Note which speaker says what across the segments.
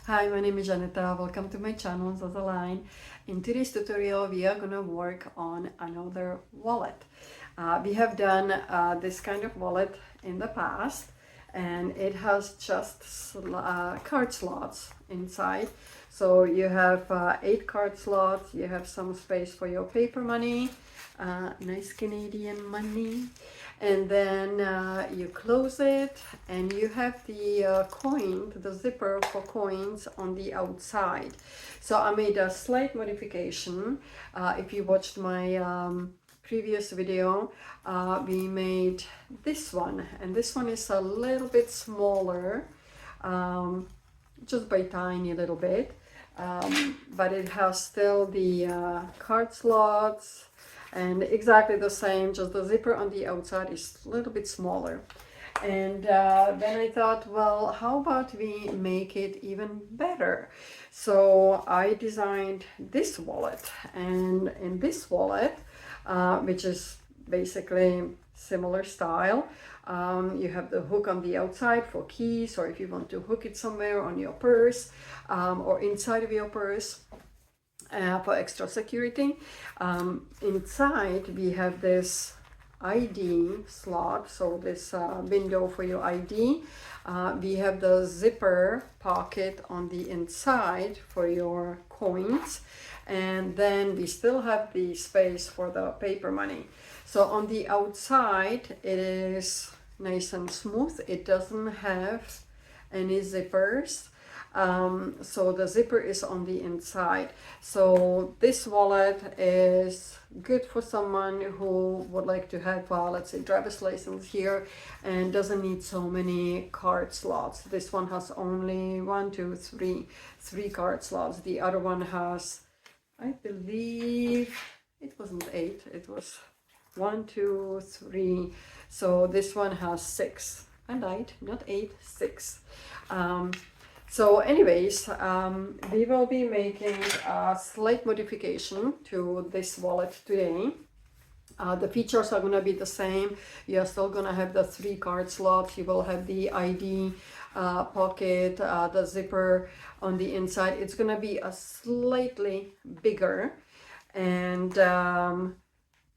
Speaker 1: Hi, my name is Janeta. Welcome to my channel, Zaza Line. In today's tutorial, we are gonna work on another wallet. We have done this kind of wallet in the past, and it has just card slots inside. So you have 8 card slots. You have some space for your paper money, nice Canadian money, and then you close it, and you have the the zipper for coins on the outside. So I made a slight modification. If you watched my previous video, we made this one, and this one is a little bit smaller, just by tiny little bit, but it has still the card slots and exactly the same, just the zipper on the outside is a little bit smaller. And then I thought, well, how about we make it even better? So I designed this wallet, and in this wallet, which is basically similar style, you have the hook on the outside for keys, or if you want to hook it somewhere on your purse or inside of your purse. For extra security. Inside we have this ID slot, so this window for your ID. We have the zipper pocket on the inside for your coins, and then we still have the space for the paper money. So on the outside it is nice and smooth. It doesn't have any zippers. So the zipper is on the inside. So this wallet is good for someone who would like to have, let's say, driver's license here and doesn't need so many card slots. This one has only three card slots. The other one has, I believe, it wasn't 8, it was 1, 2, 3. So this one has 6. I lied, not 8, 6. So anyways, we will be making a slight modification to this wallet today. The features are going to be the same. You're still going to have the 3 card slots. You will have the ID pocket, the zipper on the inside. It's going to be a slightly bigger, and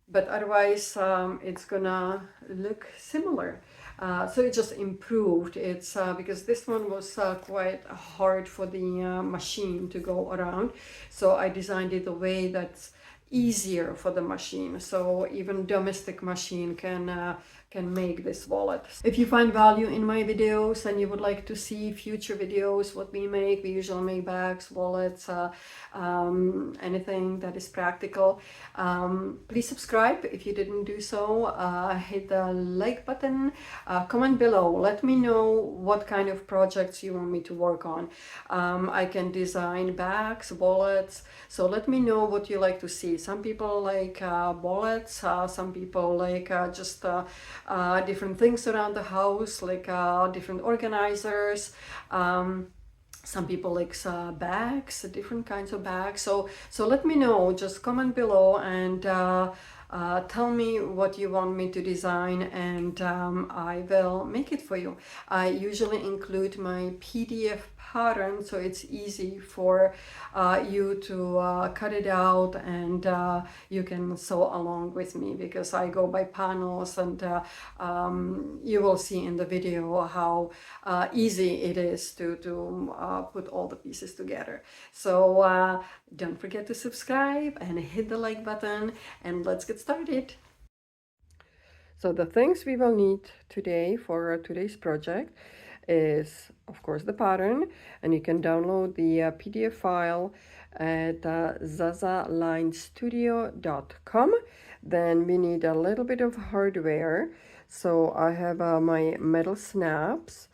Speaker 1: but otherwise it's gonna look similar. So it just improved. It's because this one was quite hard for the machine to go around, so I designed it a way that's easier for the machine, so even domestic machine can make this wallet. If you find value in my videos and you would like to see future videos what we make, we usually make bags, wallets, anything that is practical. Please subscribe if you didn't do so. Hit the like button, comment below, let me know what kind of projects you want me to work on. I can design bags, wallets, so let me know what you like to see. Some people like wallets, some people like just different things around the house, like different organizers. Some people like bags, different kinds of bags. So let me know, just comment below and tell me what you want me to design, and I will make it for you. I usually include my PDF pattern, so it's easy for you to cut it out, and you can sew along with me, because I go by panels, and you will see in the video how easy it is to put all the pieces together. So don't forget to subscribe and hit the like button, and let's get started. So the things we will need today for today's project is, of course, the pattern, and you can download the PDF file at zazalinestudio.com. Then we need a little bit of hardware. So I have my metal snaps.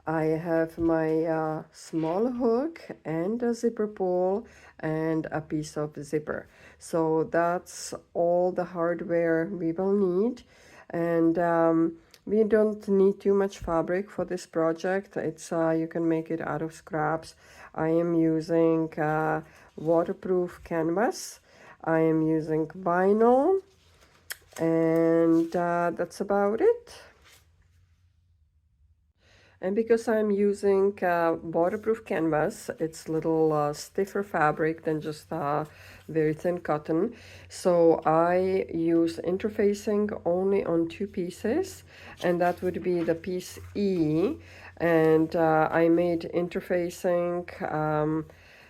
Speaker 1: I have my small hook and a zipper pull and a piece of zipper. So that's all the hardware we will need. And we don't need too much fabric for this project. It's you can make it out of scraps. I am using waterproof canvas. I am using vinyl, and that's about it.
Speaker 2: And because I'm using waterproof canvas, it's a little stiffer fabric than just very thin cotton. So I use interfacing only on two pieces, and that would be the piece E. And I made interfacing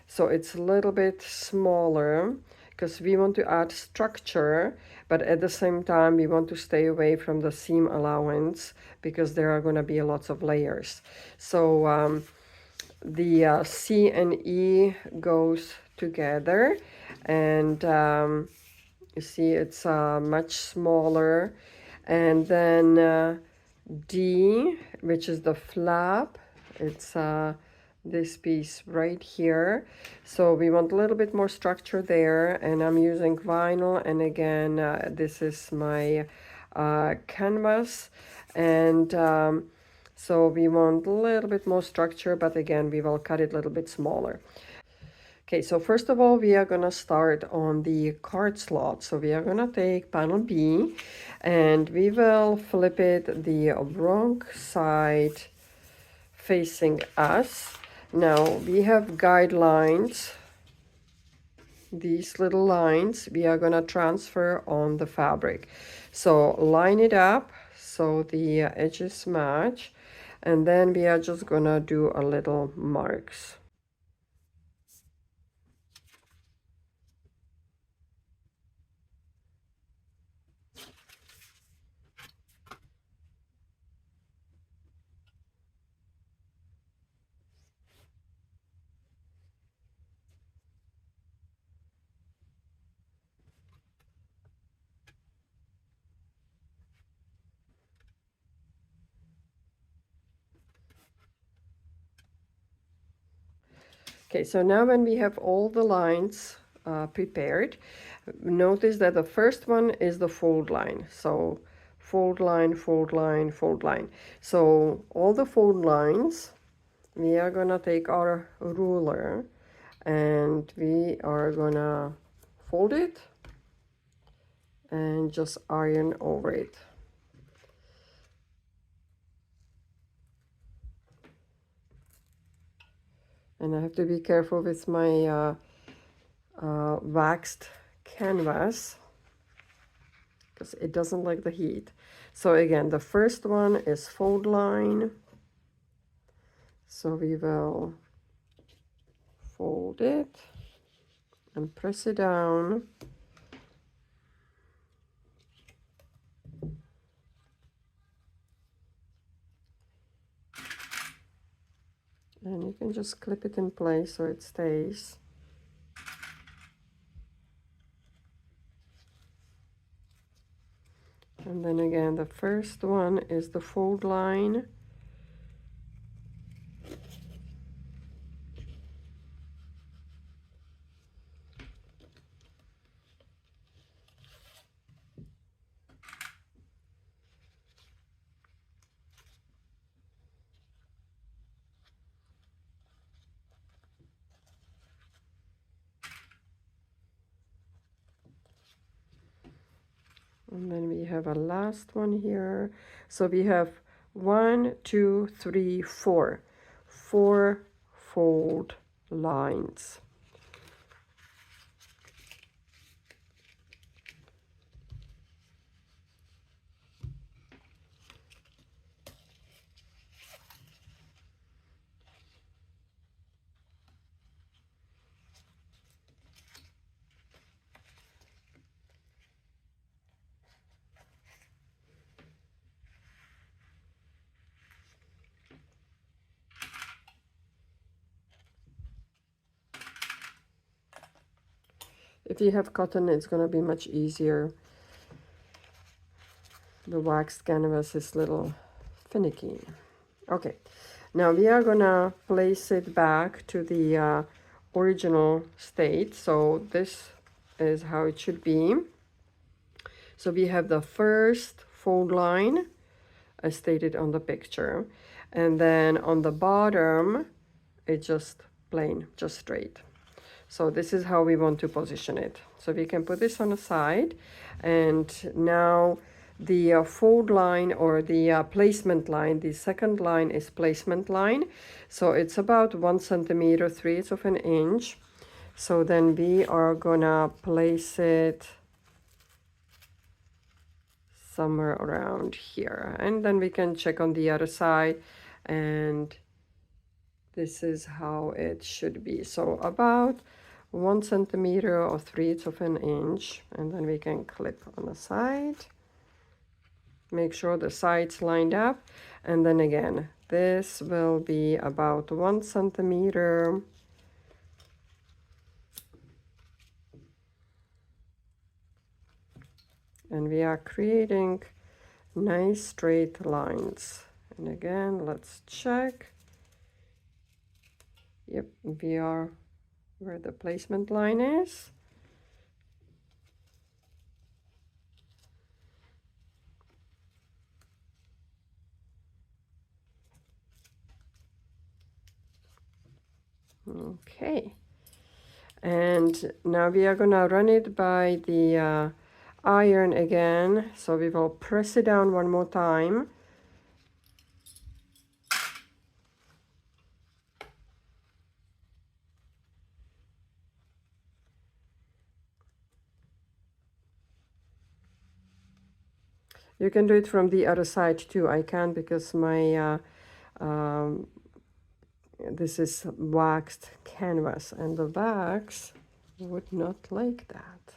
Speaker 2: so it's a little bit smaller because we want to add structure, but at the same time we want to stay away from the seam allowance because there are going to be lots of layers. So the C and E goes together, and you see it's much smaller. And then D, which is the flap, it's this piece right here. So we want a little bit more structure there, and I'm using vinyl, and again this is my canvas, and so we want a little bit more structure, but again we will cut it a little bit smaller. Okay, so first of all, we are gonna start on the card slot. So we are gonna take panel B, and we will flip it the wrong side facing us. Now we have guidelines. These little lines we are gonna transfer on the fabric. So line it up so the edges match, and then we are just gonna do a little marks. Okay, so now when we have all the lines prepared, notice that the first one is the fold line. So fold line, fold line, fold line. So all the fold lines, we are gonna take our ruler and we are gonna fold it and just iron over it. And I have to be careful with my waxed canvas because it doesn't like the heat. So again, the first one is fold line. So we will fold it and press it down. And you can just clip it in place so it stays. And then again, the first one is the fold line. And then we have a last one here. So we have 1, 2, 3, 4. 4 fold lines. If you have cotton, it's going to be much easier. The waxed canvas is a little finicky. Okay, now we are going to place it back to the original state. So this is how it should be. So we have the first fold line as stated on the picture. And then on the bottom, it's just plain, just straight. So this is how we want to position it. So we can put this on the side. And now the fold line or the placement line. The second line is placement line. So it's about 1 centimeter, 3/8 of an inch. So then we are gonna place it somewhere around here. And then we can check on the other side, and this is how it should be. So about 1 centimeter or 3/8 of an inch, and then we can clip on the side. Make sure the sides lined up, and then again, this will be about 1 centimeter. And we are creating nice straight lines. And again, let's check. Yep, we are where the placement line is. Okay. And now we are gonna run it by the iron again. So we will press it down one more time. You can do it from the other side too. I can't because my this is waxed canvas, and the wax would not like that.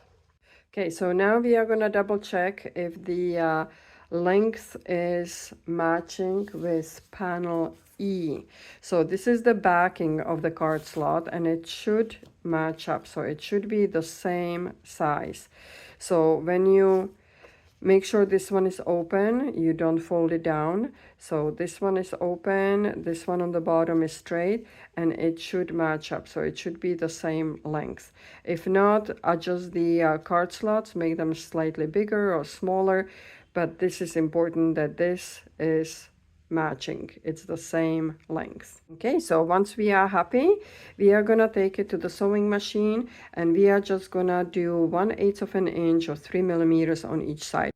Speaker 2: Okay, so now we are gonna double check if the length is matching with panel E. So this is the backing of the card slot, and it should match up. So it should be the same size. So when you make sure this one is open, you don't fold it down. So this one is open, this one on the bottom is straight, and it should match up. So it should be the same length. If not, adjust the card slots, make them slightly bigger or smaller. But this is important that this is matching. It's the same length. Okay, so once we are happy, we are gonna take it to the sewing machine, and we are just gonna do 1/8 of an inch or 3 millimeters on each side.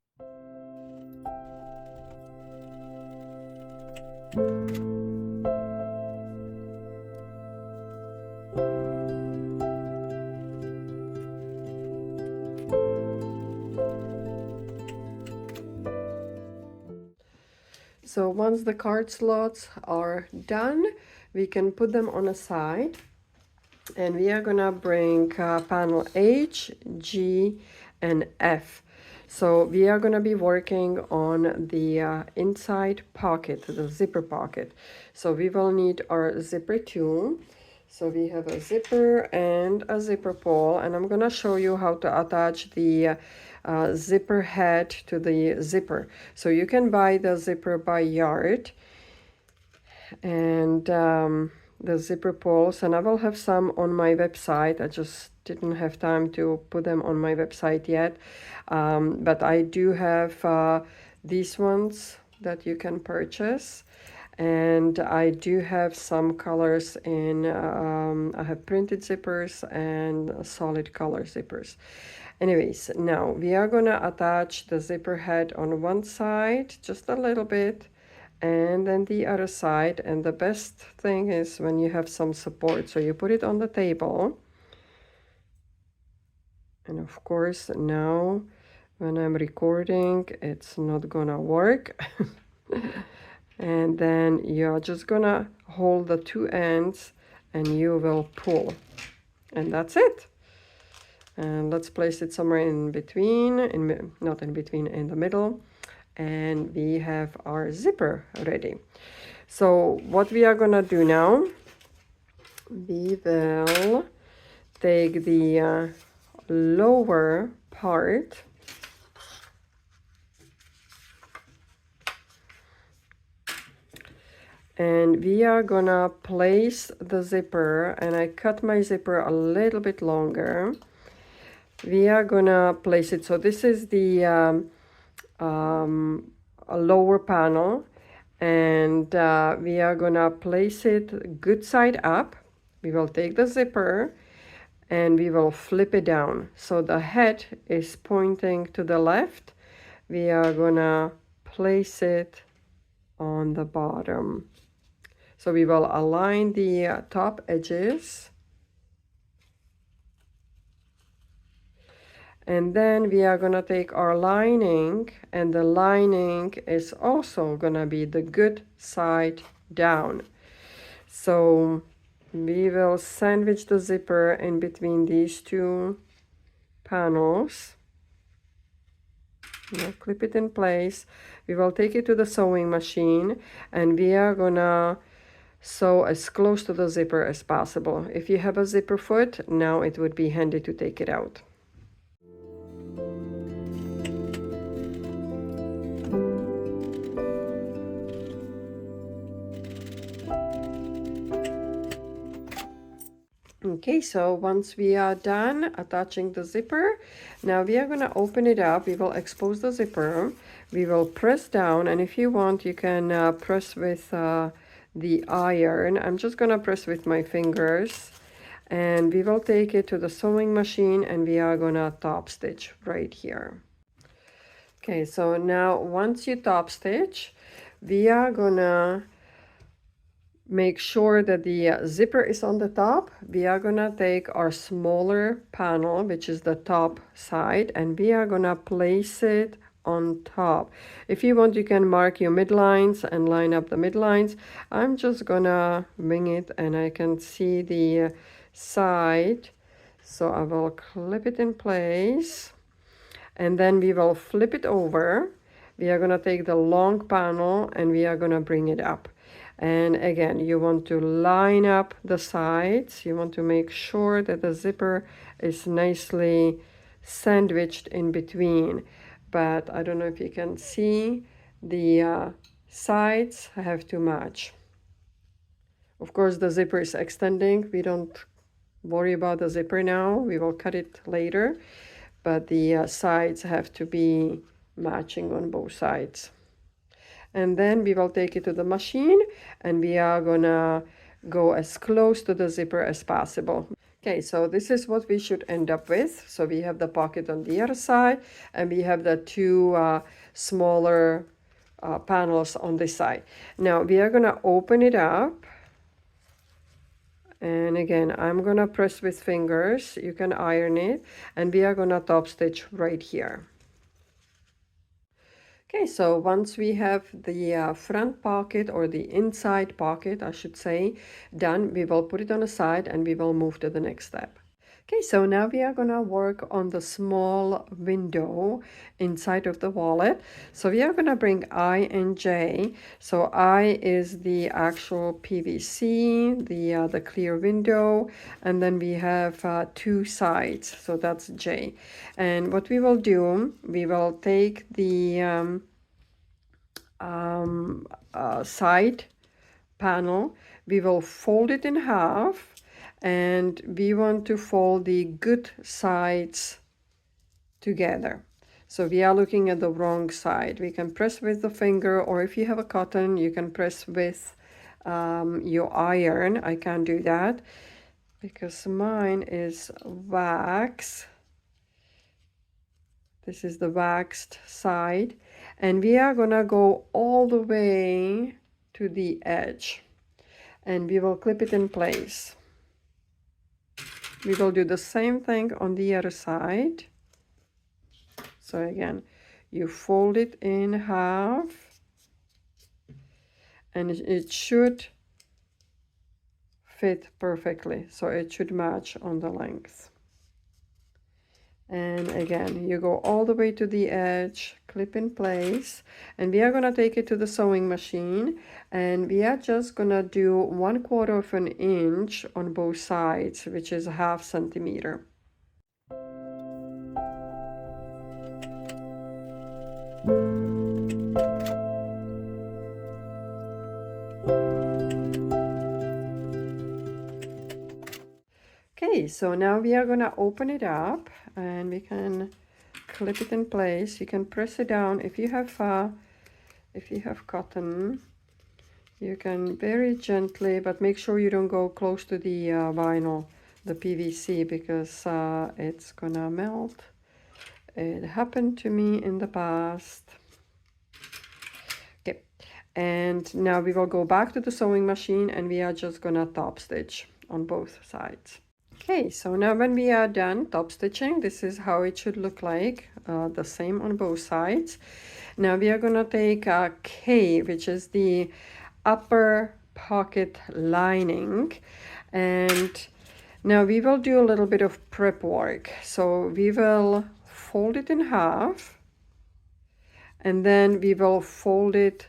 Speaker 2: So once the card slots are done, we can put them on a side, and we are gonna bring panel H, G, and F. So we are gonna be working on the inside pocket, the zipper pocket. So we will need our zipper tool. So we have a zipper and a zipper pole, and I'm gonna show you how to attach the zipper head to the zipper. So you can buy the zipper by yard, and the zipper poles, and I will have some on my website. I just didn't have time to put them on my website yet, but I do have these ones that you can purchase. And I do have some colors in, I have printed zippers and solid color zippers. Anyways, now we are gonna attach the zipper head on one side, just a little bit, and then the other side. And the best thing is when you have some support. So you put it on the table. And of course, now when I'm recording, it's not gonna work. And then you're just gonna hold the two ends and you will pull, and that's it. And let's place it somewhere in between, not in between, in the middle, and we have our zipper ready. So what we are gonna do now, we will take the lower part and we are gonna place the zipper, and I cut my zipper a little bit longer. We are gonna place it, so this is the a lower panel, and we are gonna place it good side up. We will take the zipper and we will flip it down. So the head is pointing to the left. we are gonna place it on the bottom. So we will align the top edges. And then we are gonna take our lining, and the lining is also gonna be the good side down. So we will sandwich the zipper in between these two panels. We'll clip it in place. We will take it to the sewing machine, and we are gonna sew as close to the zipper as possible. If you have a zipper foot, now it would be handy to take it out. Okay, so once we are done attaching the zipper, now we are going to open it up. We will expose the zipper. We will press down, and if you want, you can press with the iron. I'm just going to press with my fingers, and we will take it to the sewing machine, and we are going to top stitch right here. Okay, so now once you top stitch, we are going to make sure that the zipper is on the top. We are gonna take our smaller panel, which is the top side, and we are gonna place it on top. If you want, you can mark your midlines and line up the midlines. I'm just gonna wing it, and I can see the side, so I will clip it in place, and then we will flip it over. We are gonna take the long panel, and we are gonna bring it up. And again, you want to line up the sides. You want to make sure that the zipper is nicely sandwiched in between. But I don't know if you can see, the sides have to match. Of course, the zipper is extending. We don't worry about the zipper now. We will cut it later. But the sides have to be matching on both sides. And then we will take it to the machine, and we are gonna go as close to the zipper as possible. Okay, so this is what we should end up with. So we have the pocket on the other side, and we have the two smaller panels on this side. Now we are gonna open it up, and again, I'm gonna press with fingers. You can iron it, and we are gonna top stitch right here. Okay, so once we have the front pocket, or the inside pocket, I should say, done, we will put it on the side, and we will move to the next step. Okay, so now we are gonna work on the small window inside of the wallet. So we are gonna bring I and J. So I is the actual PVC, the clear window, and then we have two sides. So that's J. And what we will do, we will take the side panel, we will fold it in half, and we want to fold the good sides together. So we are looking at the wrong side. We can press with the finger, or if you have a cotton, you can press with your iron. I can't do that because mine is wax. This is the waxed side, and we are gonna go all the way to the edge, and we will clip it in place. We will do the same thing on the other side. So again, you fold it in half, and it should fit perfectly. So it should match on the length. And again, you go all the way to the edge, clip in place, and we are gonna take it to the sewing machine, and we are just gonna do 1/4 of an inch on both sides, which is 1/2 centimeter. Okay, so now we are gonna open it up, and we can clip it in place. You can press it down. If you have cotton, you can very gently, but make sure you don't go close to the vinyl, the PVC, because it's gonna melt It happened to me in the past. Okay, and now we will go back to the sewing machine and we are just gonna top stitch on both sides. Okay, so now when we are done top stitching, this is how it should look like, the same on both sides. Now we are gonna take a K, which is the upper pocket lining, and now we will do a little bit of prep work. So we will fold it in half, and then we will fold it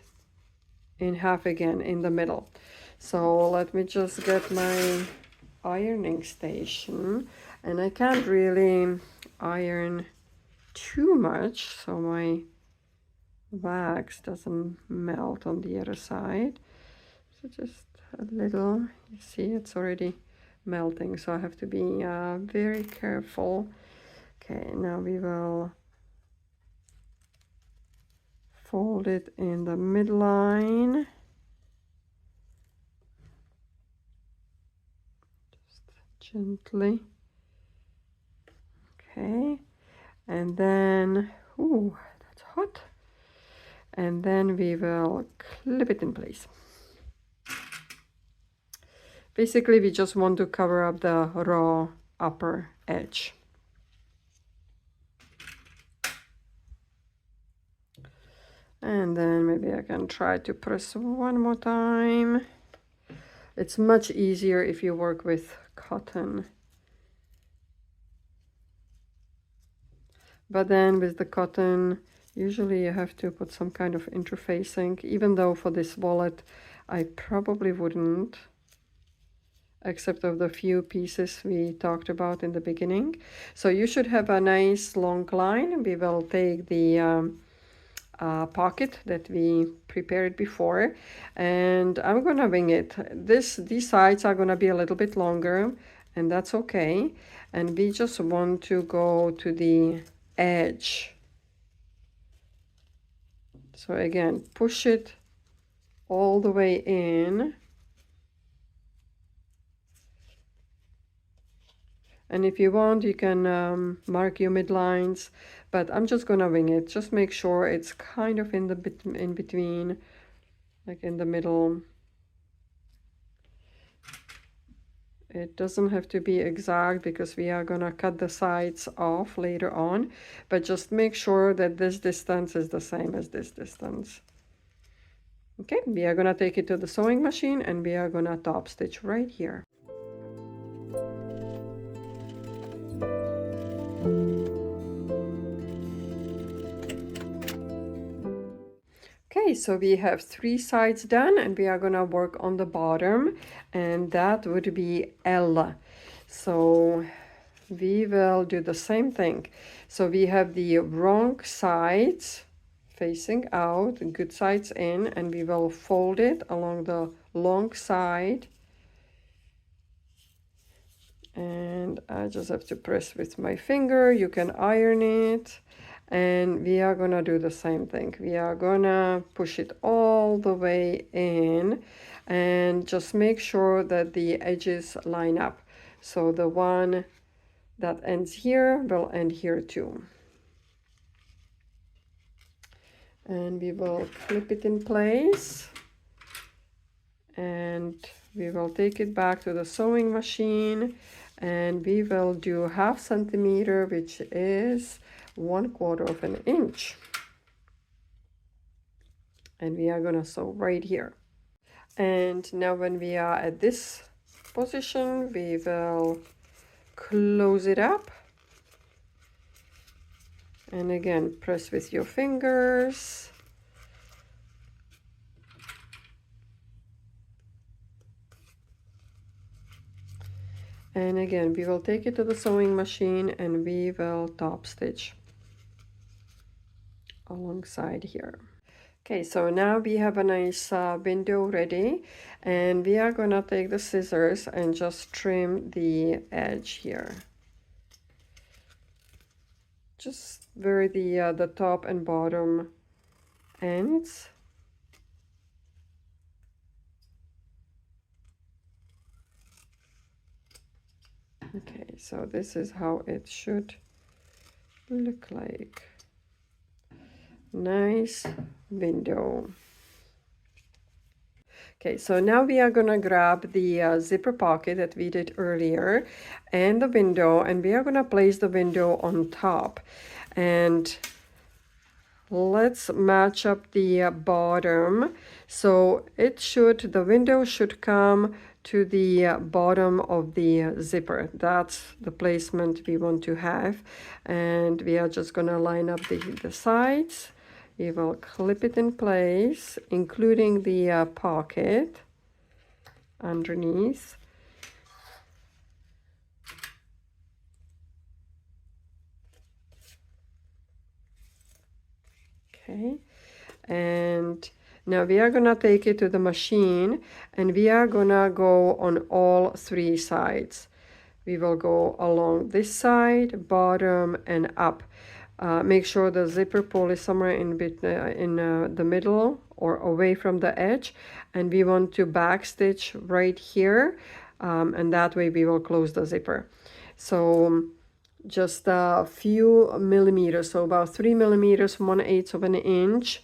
Speaker 2: in half again in the middle. So let me just get my ironing station, and I can't really iron too much so my wax doesn't melt on the other side. So just a little, you see it's already melting, so I have to be very careful. Okay, now we will fold it in the midline. Just gently. Okay, and then, ooh, that's hot. And then we will clip it in place. Basically, we just want to cover up the raw upper edge. And then maybe I can try to press one more time. It's much easier if you work with cotton. But then with the cotton, usually you have to put some kind of interfacing, even though for this wallet, I probably wouldn't, except of the few pieces we talked about in the beginning. So you should have a nice long line. We will take the pocket that we prepared before, and I'm gonna wing it. These sides are gonna be a little bit longer, and that's okay. And we just want to go to the edge. So again, push it all the way in. And if you want, you can mark your midlines, but I'm just gonna wing it. Just make sure it's kind of in between, like in the middle. It doesn't have to be exact because we are gonna cut the sides off later on, but just make sure that this distance is the same as this distance. Okay, we are gonna take it to the sewing machine and we are gonna top stitch right here. Okay, so we have 3 sides done and we are gonna work on the bottom, and that would be L. So we will do the same thing. So we have the wrong sides facing out, good sides in, and we will fold it along the long side. And I just have to press with my finger. You can iron it. And we are gonna do the same thing. We are gonna push it all the way in and just make sure that the edges line up. So the one that ends here will end here too. And we will clip it in place. And we will take it back to the sewing machine. And we will do 1/2 centimeter, which is 1/4 of an inch. And we are gonna sew right here. And now when we are at this position, we will close it up. And again, press with your fingers. And again, we will take it to the sewing machine and we will top stitch alongside here. Okay, so now we have a nice window ready, and we are gonna take the scissors and just trim the edge here. Just where the top and bottom ends. Okay, so this is how it should look like. Nice window. Okay, so now we are gonna grab the zipper pocket that we did earlier and the window, and we are gonna place the window on top. And let's match up the bottom. So the window should come to the bottom of the zipper. That's the placement we want to have. And we are just gonna line up the sides. We will clip it in place, including the pocket underneath. Okay, and now we are gonna take it to the machine, and we are gonna go on all three sides. We will go along this side, bottom, and up. Make sure the zipper pull is somewhere in the middle or away from the edge, and we want to backstitch right here, and that way we will close the zipper. So just a few millimeters, so about 3 millimeters, 1/8 of an inch.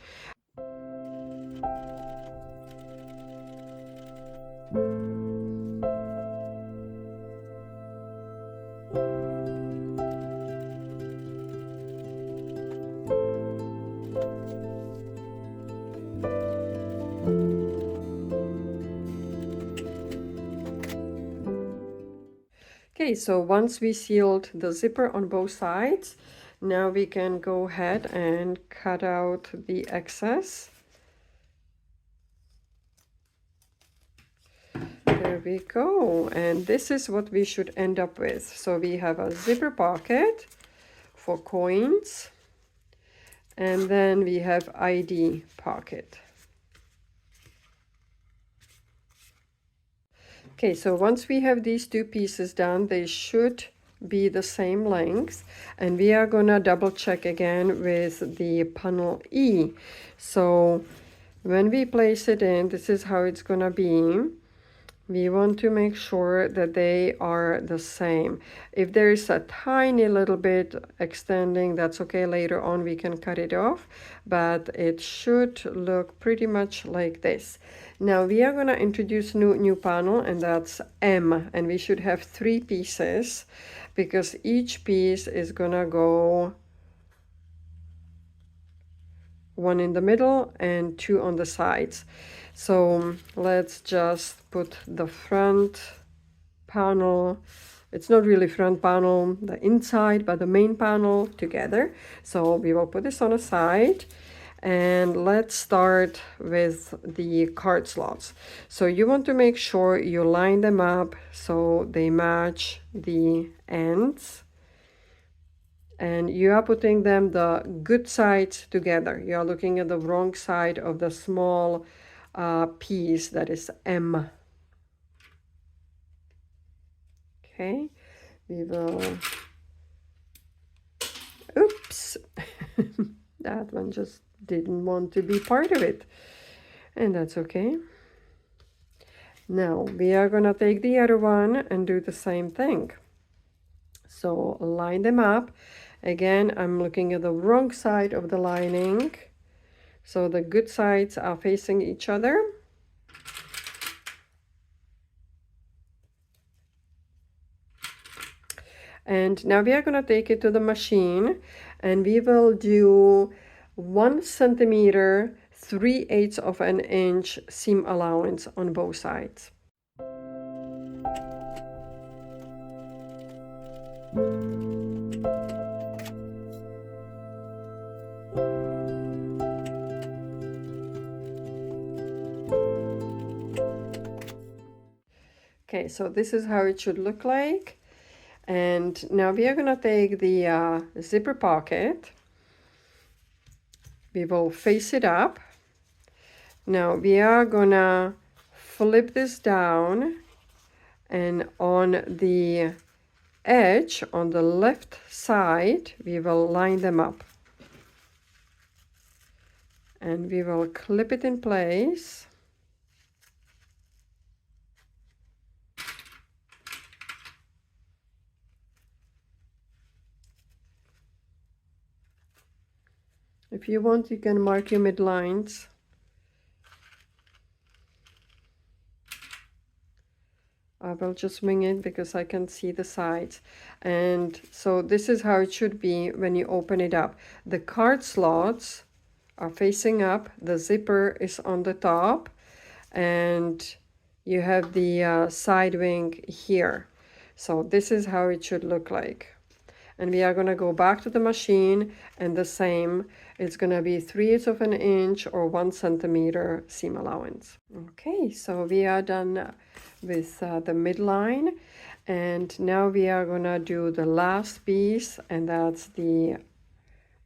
Speaker 2: Okay, so once we sealed the zipper on both sides, now we can go ahead and cut out the excess. There we go, and this is what we should end up with. So we have a zipper pocket for coins, and then we have ID pocket. Okay, so once we have these two pieces done, they should be the same length, and we are gonna double check again with the panel E. So when we place it in, this is how it's gonna be. We want to make sure that they are the same. If there is a tiny little bit extending, that's okay. Later on we can cut it off, but it should look pretty much like this. Now we are going to introduce new panel, and that's M, and we should have 3 pieces because each piece is going to go 1 in the middle and 2 on the sides. So let's just put the front panel, it's not really front panel, the inside, but the main panel together. So we will put this on a side, and let's start with the card slots. So you want to make sure you line them up so they match the ends. And you are putting them the good sides together. You are looking at the wrong side of the small piece that is M. Okay, we will, oops, that one just didn't want to be part of it, and that's okay. Now we are gonna take the other one and do the same thing. So line them up. Again, I'm looking at the wrong side of the lining, so the good sides are facing each other. And now we are going to take it to the machine, and we will do 1 centimeter, 3/8 of an inch seam allowance on both sides. Okay, so this is how it should look like. And now we are going to take the zipper pocket. We will face it up. Now we are going to flip this down, and on the edge, on the left side, we will line them up. And we will clip it in place. If you want, you can mark your midlines. I will just wing it because I can see the sides. And so this is how it should be when you open it up. The card slots are facing up, the zipper is on the top, and you have the side wing here. So this is how it should look like. And we are going to go back to the machine, and the same, it's going to be 3/8 of an inch or 1 centimeter seam allowance. Okay, so we are done with the midline, and now we are going to do the last piece, and that's the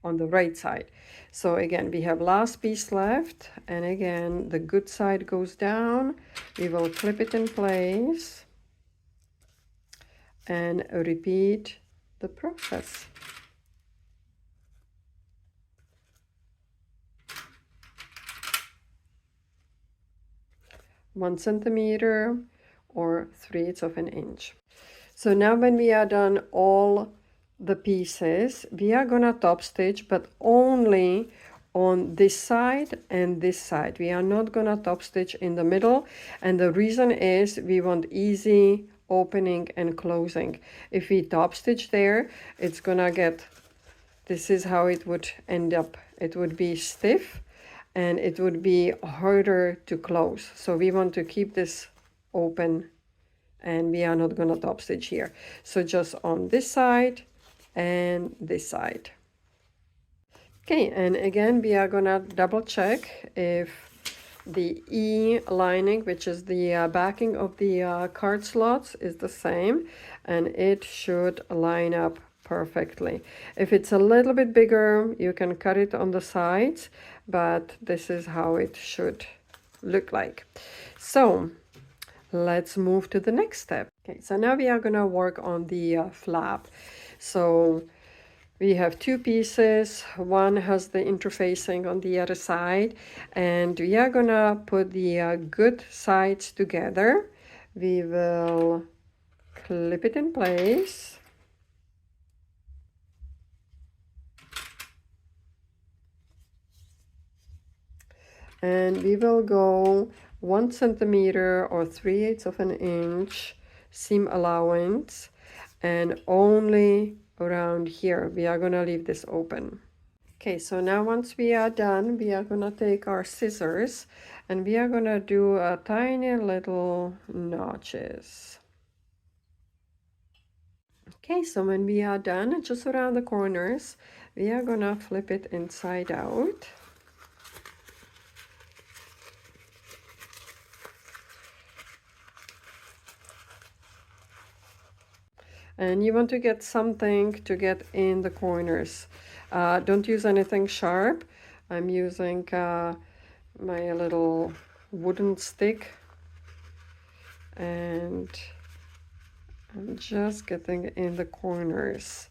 Speaker 2: on the right side. So again, we have last piece left, and again the good side goes down. We will clip it in place and repeat the process. One centimeter or 3/8 of an inch. So now when we are done all the pieces, we are gonna top stitch, but only on this side and this side. We are not gonna top stitch in the middle, and the reason is we want easy opening and closing. If we top stitch there, it's gonna get, this is how it would end up. It would be stiff and it would be harder to close. So we want to keep this open, and we are not gonna top stitch here. So just on this side and this side. Okay, and again, we are gonna double check if the E lining, which is the backing of the card slots, is the same, and it should line up perfectly. If it's a little bit bigger, you can cut it on the sides, but this is how it should look like. So let's move to the next step. Okay, so now we are gonna work on the flap. So we have two pieces. One has the interfacing on the other side, and we are gonna put the good sides together. We will clip it in place. And we will go 1 centimeter or 3/8 of an inch seam allowance, and only around here we are going to leave this open. Okay, so now once we are done, we are going to take our scissors and we are going to do a tiny little notches. Okay, so when we are done, just around the corners, we are going to flip it inside out. And you want to get something to get in the corners. Don't use anything sharp. I'm using my little wooden stick, and I'm just getting in the corners.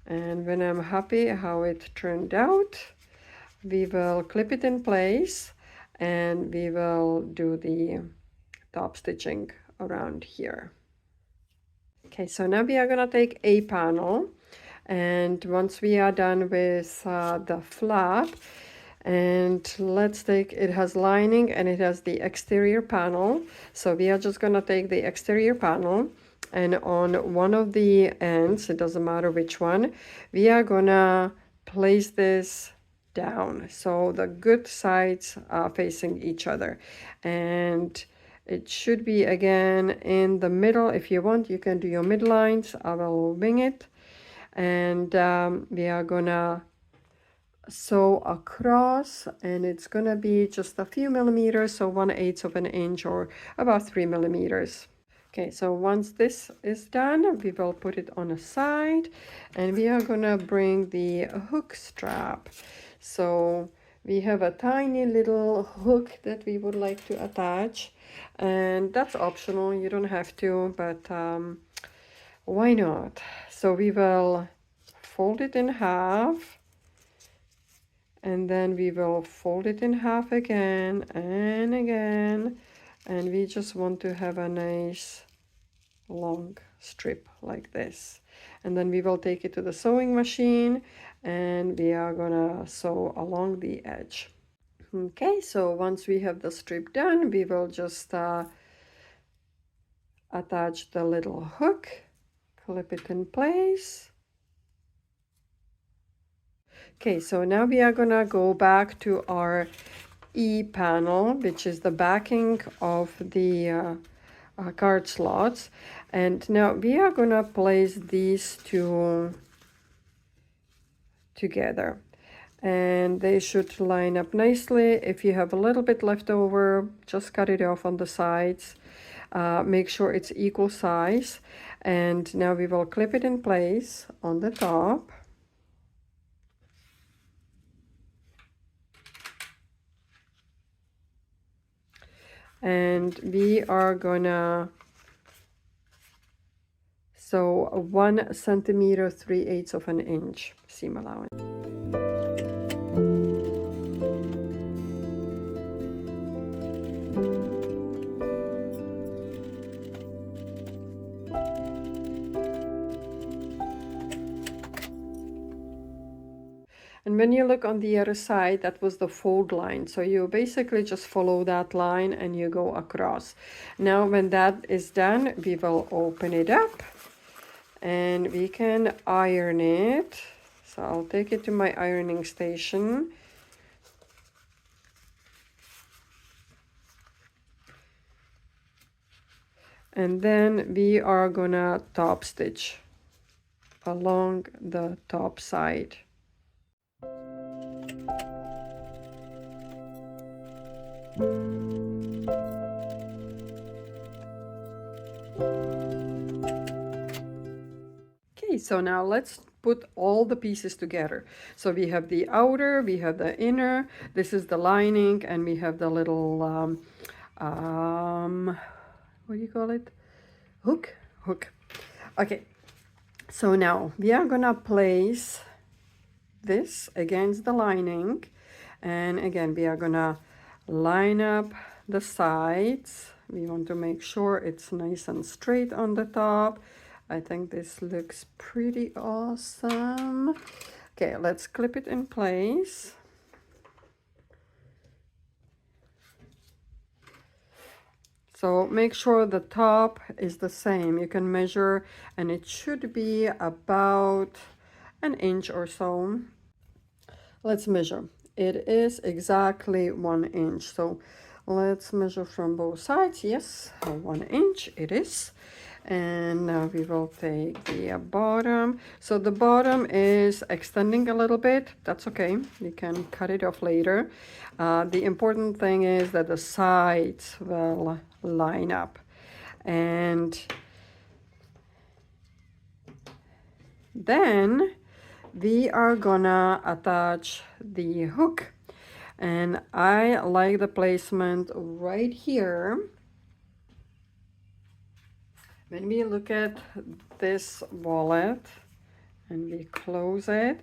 Speaker 2: And when I'm happy how it turned out, we will clip it in place and we will do the top stitching around here. Okay, so now we are going to take a panel, and once we are done with the flap, and let's take, it has lining and it has the exterior panel, so we are just going to take the exterior panel, and on one of the ends, it doesn't matter which one, we are going to place this down so the good sides are facing each other, and it should be again in the middle. If you want, you can do your midlines. I will wing it, and we are gonna sew across, and it's gonna be just a few millimeters, so 1/8 of an inch or about 3 millimeters. Okay, so once this is done, we will put it on a side, and we are gonna bring the hook strap. So we have a tiny little hook that we would like to attach, and that's optional, you don't have to, but why not? So we will fold it in half, and then we will fold it in half again and again, and we just want to have a nice long strip like this. And then we will take it to the sewing machine and we are gonna sew along the edge. Okay, so once we have the strip done, we will just attach the little hook, clip it in place. Okay, so now we are gonna go back to our E panel, which is the backing of the card slots. And now we are gonna place these two together. And they should line up nicely. If you have a little bit left over, just cut it off on the sides. Make sure it's equal size. And now we will clip it in place on the top. And we are gonna sew 1 centimeter 3/8 of an inch seam allowance. And when you look on the other side, that was the fold line. So you basically just follow that line and you go across. Now, when that is done, we will open it up and we can iron it. So I'll take it to my ironing station. And then we are gonna top stitch along the top side. Okay, so now let's put all the pieces together. So we have the outer, we have the inner, this is the lining, and we have the little, what do you call it? Hook? Hook. Okay, so now we are gonna place this against the lining. And again, we are gonna line up the sides. We want to make sure it's nice and straight on the top. I think this looks pretty awesome. Okay, let's clip it in place. So make sure the top is the same. You can measure and it should be about 1 inch or so. Let's measure. It is exactly 1 inch. So let's measure from both sides. Yes, 1 inch it is. And now we will take the bottom. So the bottom is extending a little bit. That's okay. You can cut it off later. The important thing is that the sides will line up. And then we are gonna attach the hook. And I like the placement right here. When we look at this wallet and we close it,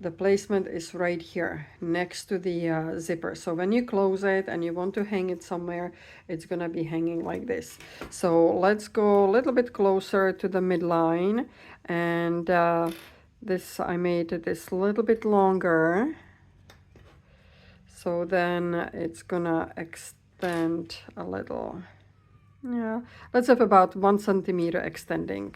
Speaker 2: the placement is right here next to the zipper. So when you close it and you want to hang it somewhere, it's gonna be hanging like this. So let's go a little bit closer to the midline. And this, I made this a little bit longer. So then it's gonna extend a little. Yeah, let's have about 1 centimeter extending.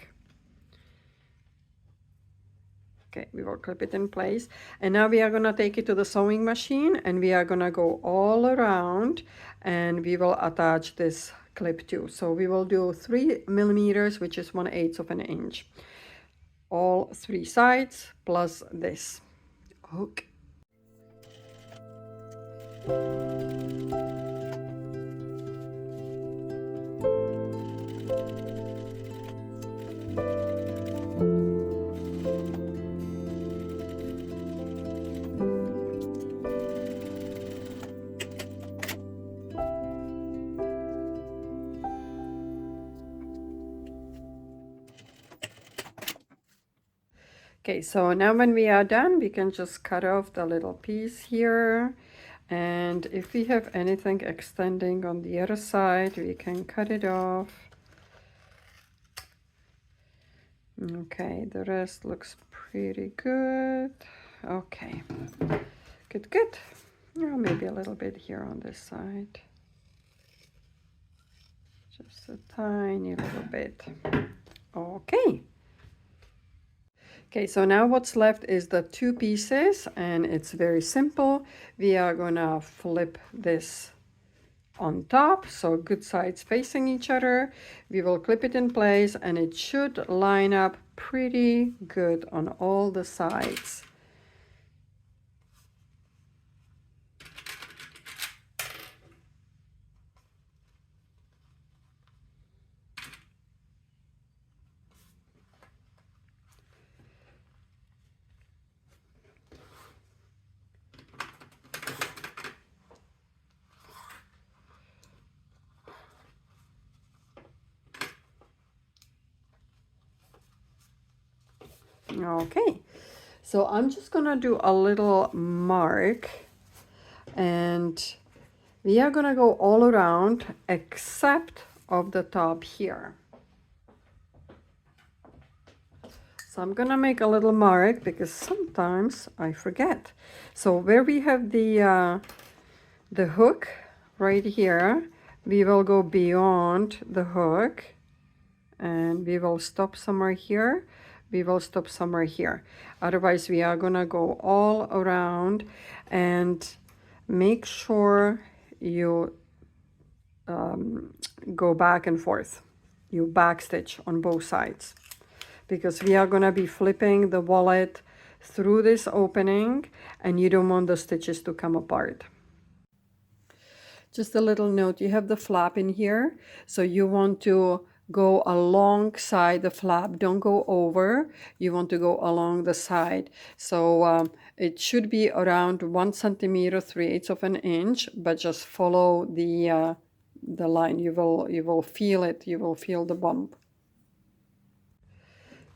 Speaker 2: Okay, we will clip it in place. And now we are gonna take it to the sewing machine and we are gonna go all around and we will attach this clip too. So we will do 3 millimeters, which is 1/8 of an inch. All 3 sides plus this hook. Okay, so now when we are done, we can just cut off the little piece here. And if we have anything extending on the other side, we can cut it off. Okay, the rest looks pretty good. Okay, good, good. Oh, maybe a little bit here on this side. Just a tiny little bit. Okay. Okay, so now what's left is the two pieces, and it's very simple. We are gonna flip this on top, so good sides facing each other. We will clip it in place, and it should line up pretty good on all the sides. Okay, so I'm just gonna do a little mark, and we are gonna go all around except of the top here. So I'm gonna make a little mark because sometimes I forget. So where we have the hook right here, we will go beyond the hook, and we will stop somewhere here. We will stop somewhere here. Otherwise, we are gonna go all around, and make sure you go back and forth. You back stitch on both sides, because we are gonna be flipping the wallet through this opening, and you don't want the stitches to come apart. Just a little note, you have the flap in here, so you want to go alongside the flap. Don't go over, you want to go along the side. So it should be around 1 centimeter, 3/8 of an inch, but just follow the line. You will feel it, you will feel the bump.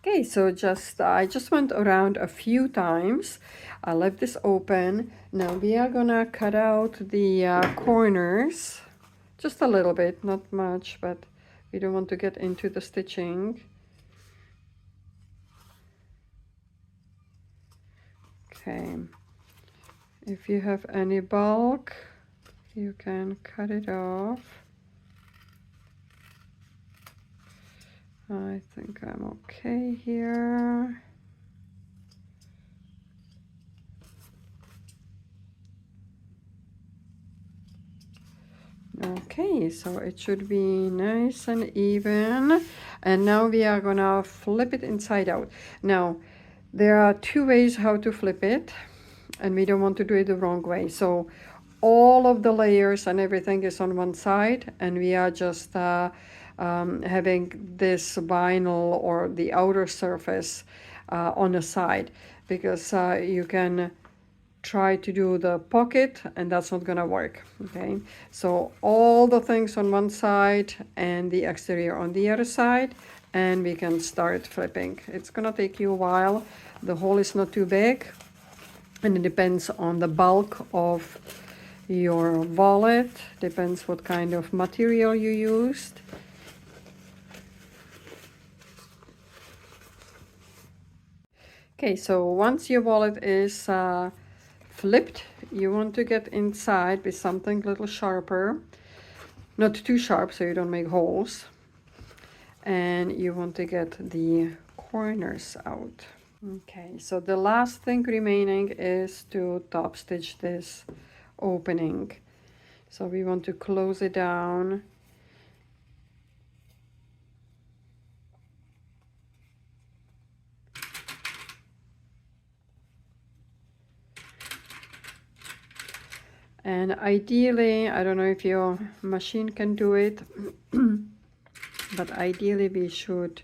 Speaker 2: Okay, so I just went around a few times. I left this open. Now we are gonna cut out the corners, just a little bit, not much, but we don't want to get into the stitching. Okay, if you have any bulk, you can cut it off. I think I'm okay here. Okay, so it should be nice and even. And now we are gonna flip it inside out. Now, there are two ways how to flip it, and we don't want to do it the wrong way. So all of the layers and everything is on one side, and we are just having this vinyl or the outer surface on the side, because you can try to do the pocket and that's not gonna work. Okay, so all the things on one side and the exterior on the other side, and we can start flipping. It's gonna take you a while. The hole is not too big, and it depends on the bulk of your wallet, depends what kind of material you used. Okay, so once your wallet is flipped, you want to get inside with something a little sharper, not too sharp so you don't make holes, and you want to get the corners out. Okay, so the last thing remaining is to top stitch this opening. So we want to close it down. And ideally, I don't know if your machine can do it, but ideally we should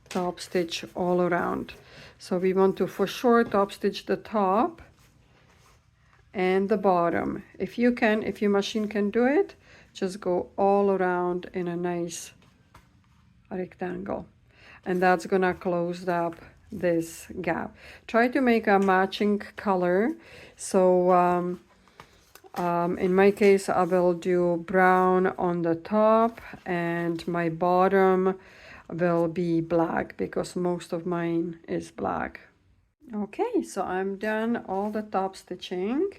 Speaker 2: top stitch all around. So we want to for sure top stitch the top and the bottom. If you can, if your machine can do it, just go all around in a nice rectangle. And that's gonna close up this gap. Try to make a matching color. So in my case, I will do brown on the top, and my bottom
Speaker 1: will be black because most of mine is black. Okay, so I'm done all the top stitching.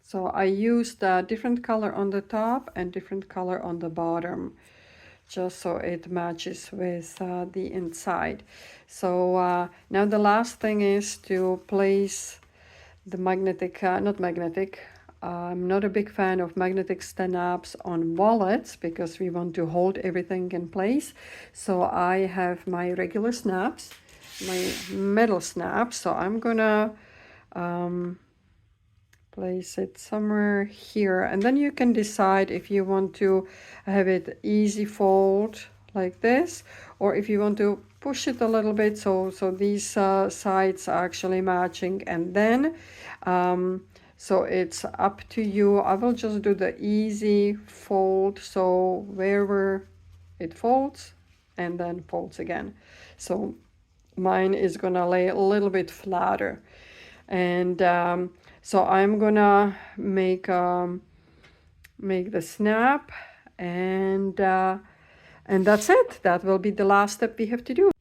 Speaker 1: So I used a different color on the top and different color on the bottom, just so it matches with the inside. So now the last thing is to place the magnetic, not magnetic, I'm not a big fan of magnetic snaps on wallets because we want to hold everything in place. So I have my regular snaps, my metal snaps. So I'm gonna place it somewhere here, and then you can decide if you want to have it easy fold like this, or if you want to push it a little bit so these sides are actually matching, and then so it's up to you. I will just do the easy fold, so wherever it folds and then folds again. So mine is gonna lay a little bit flatter, and so I'm gonna make the snap, and that's it. That will be the last step we have to do.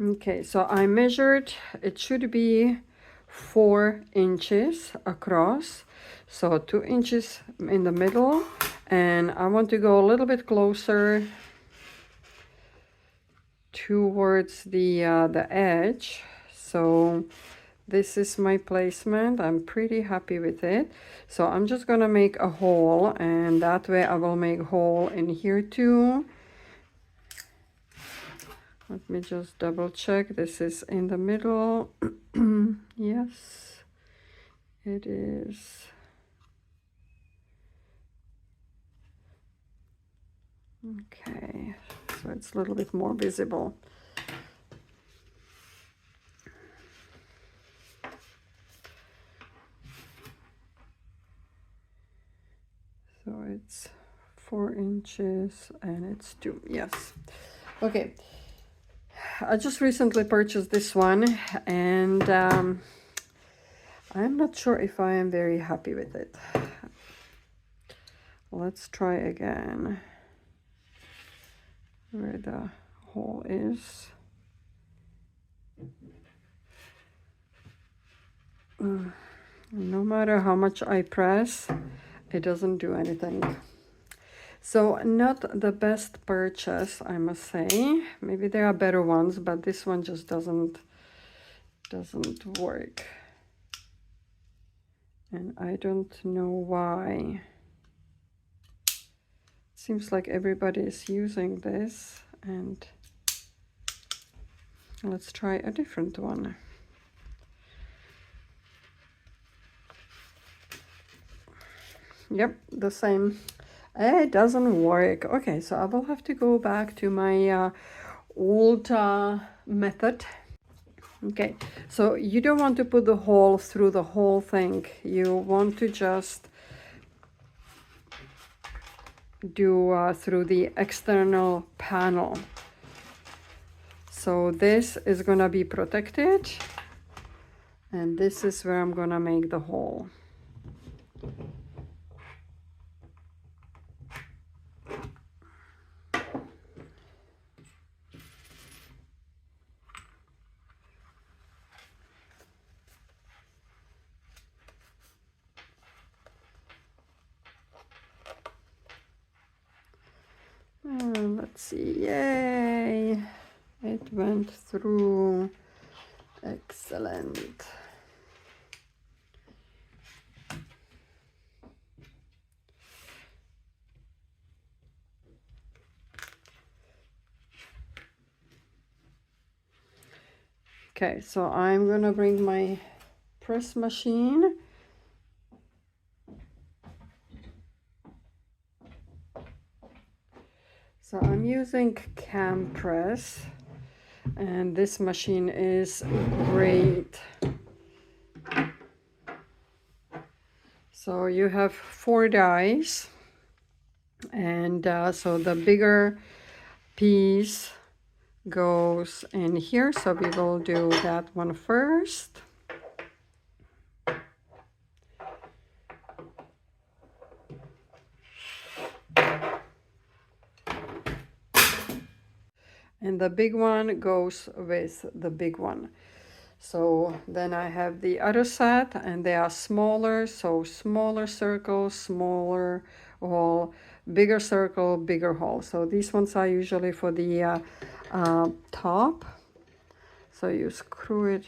Speaker 1: Okay, so I measured, it should be 4 inches across, so 2 inches in the middle, and I want to go a little bit closer towards the edge. So this is my placement. I'm pretty happy with it. So I'm just gonna make a hole, and that way I will make a hole in here too. Let me just double check. This is in the middle. Yes, it is. Okay, so it's a little bit more visible. So it's 4 inches and it's 2, yes. Okay, I just recently purchased this one, and I'm not sure if I am very happy with it. Let's try again where the hole is. No matter how much I press, it doesn't do anything. So not the best purchase, I must say. Maybe there are better ones, but this one just doesn't work. And I don't know why. Seems like everybody is using this, and let's try a different one. Yep, the same. It doesn't work. Okay, so I will have to go back to my old method. Okay, so you don't want to put the hole through the whole thing. You want to just do through the external panel. So this is gonna be protected, and this is where I'm gonna make the hole. Let's see, yay, it went through, excellent. Okay, so I'm gonna bring my press machine. So I'm using Cam Press, and this machine is great. So you have 4 dies, and so the bigger piece goes in here, so we will do that one first. and the big one goes with the big one. So then I have the other set, and they are smaller, so smaller circle, smaller hole, bigger circle, bigger hole. So these ones are usually for the top. So you screw it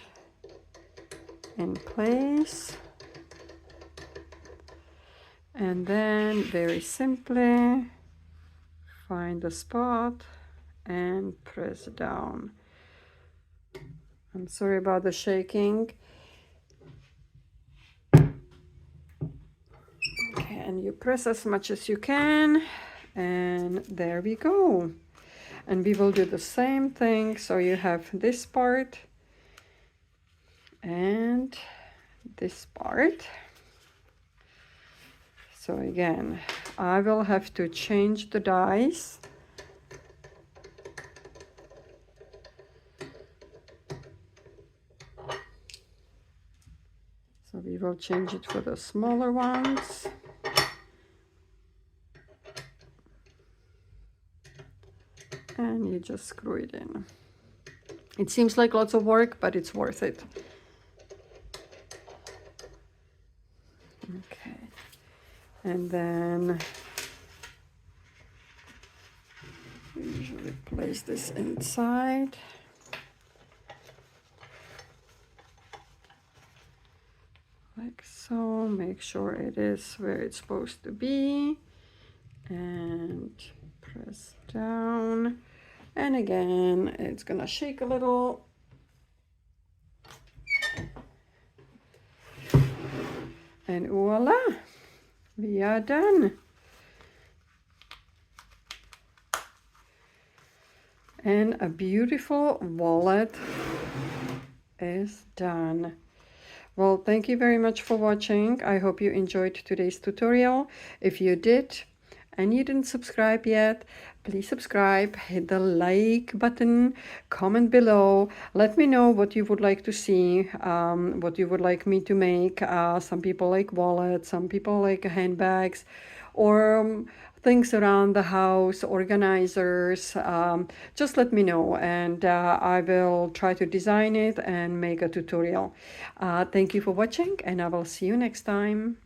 Speaker 1: in place, and then very simply find the spot and press down. I'm sorry about the shaking. Okay, and you press as much as you can, and there we go. And we will do the same thing. So you have this part and this part. So again, I will have to change the dies. So we will change it for the smaller ones. And you just screw it in. It seems like lots of work, but it's worth it. Okay. And then we usually place this inside. Like so. Make sure it is where it's supposed to be. And press down. And again, it's gonna shake a little. And voila, we are done. And a beautiful wallet is done. Well, thank you very much for watching. I hope you enjoyed today's tutorial. If you did and you didn't subscribe yet, please subscribe, hit the like button, comment below. Let me know what you would like to see, what you would like me to make. Some people like wallets, some people like handbags, or things around the house, organizers. Just let me know, and I will try to design it and make a tutorial. Thank you for watching, and I will see you next time.